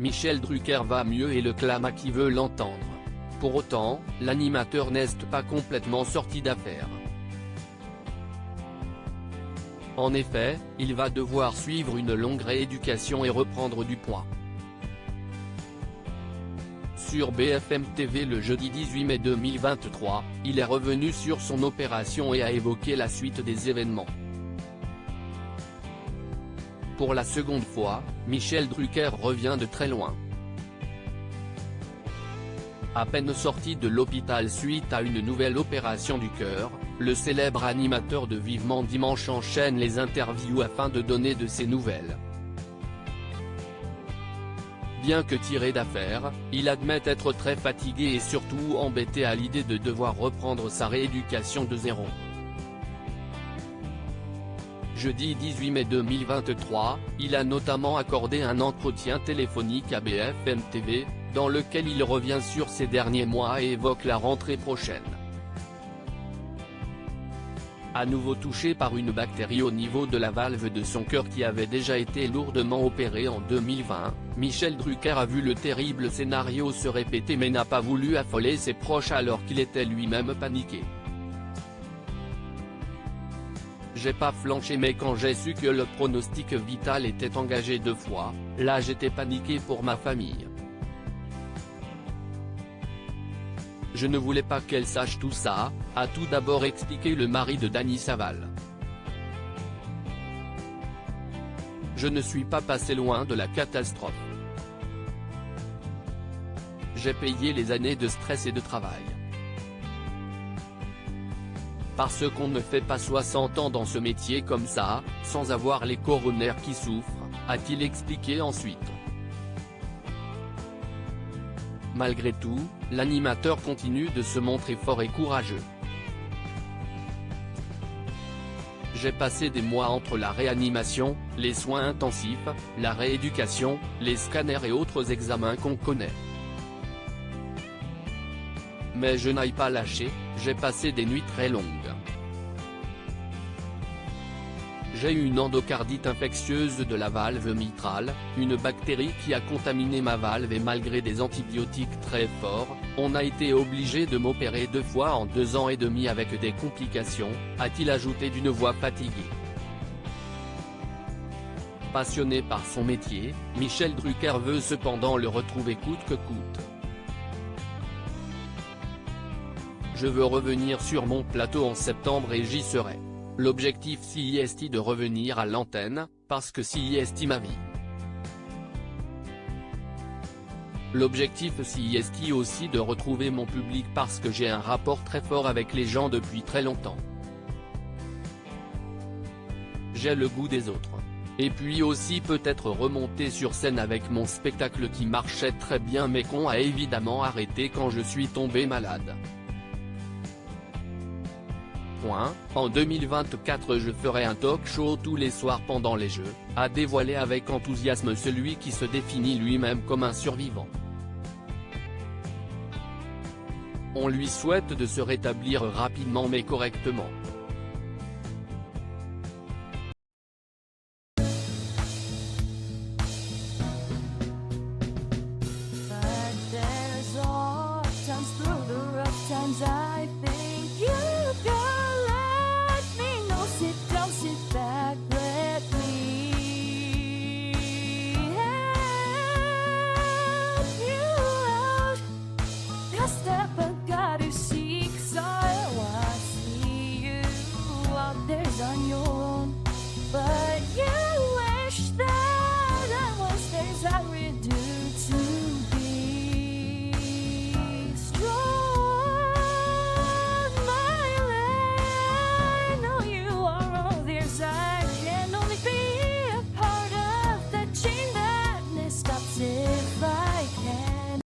Michel Drucker va mieux et le clame à qui veut l'entendre. Pour autant, l'animateur n'est pas complètement sorti d'affaire. En effet, il va devoir suivre une longue rééducation et reprendre du poids. Sur BFM TV le jeudi 18 mai 2023, il est revenu sur son opération et a évoqué la suite des événements. Pour la seconde fois, Michel Drucker revient de très loin. À peine sorti de l'hôpital suite à une nouvelle opération du cœur, le célèbre animateur de Vivement Dimanche enchaîne les interviews afin de donner de ses nouvelles. Bien que tiré d'affaire, il admet être très fatigué et surtout embêté à l'idée de devoir reprendre sa rééducation de zéro. Jeudi 18 mai 2023, il a notamment accordé un entretien téléphonique à BFM TV, dans lequel il revient sur ces derniers mois et évoque la rentrée prochaine. À nouveau touché par une bactérie au niveau de la valve de son cœur qui avait déjà été lourdement opérée en 2020, Michel Drucker a vu le terrible scénario se répéter mais n'a pas voulu affoler ses proches alors qu'il était lui-même paniqué. J'ai pas flanché mais quand j'ai su que le pronostic vital était engagé 2 fois, là j'étais paniqué pour ma famille. Je ne voulais pas qu'elle sache tout ça, a tout d'abord expliqué le mari de Dany Saval. Je ne suis pas passé loin de la catastrophe. J'ai payé les années de stress et de travail. Parce qu'on ne fait pas 60 ans dans ce métier comme ça, sans avoir les coronaires qui souffrent, a-t-il expliqué ensuite. Malgré tout, l'animateur continue de se montrer fort et courageux. J'ai passé des mois entre la réanimation, les soins intensifs, la rééducation, les scanners et autres examens qu'on connaît. Mais je n'ai pas lâché, j'ai passé des nuits très longues. J'ai eu une endocardite infectieuse de la valve mitrale, une bactérie qui a contaminé ma valve et malgré des antibiotiques très forts, on a été obligé de m'opérer 2 fois en 2 ans et demi avec des complications, a-t-il ajouté d'une voix fatiguée. Passionné par son métier, Michel Drucker veut cependant le retrouver coûte que coûte. Je veux revenir sur mon plateau en septembre et j'y serai. L'objectif c'est de revenir à l'antenne, parce que c'est ma vie. L'objectif c'est aussi de retrouver mon public parce que j'ai un rapport très fort avec les gens depuis très longtemps. J'ai le goût des autres. Et puis aussi peut-être remonter sur scène avec mon spectacle qui marchait très bien mais qu'on a évidemment arrêté quand je suis tombé malade. En 2024 je ferai un talk show tous les soirs pendant les Jeux, a dévoilé avec enthousiasme celui qui se définit lui-même comme un survivant. On lui souhaite de se rétablir rapidement mais correctement.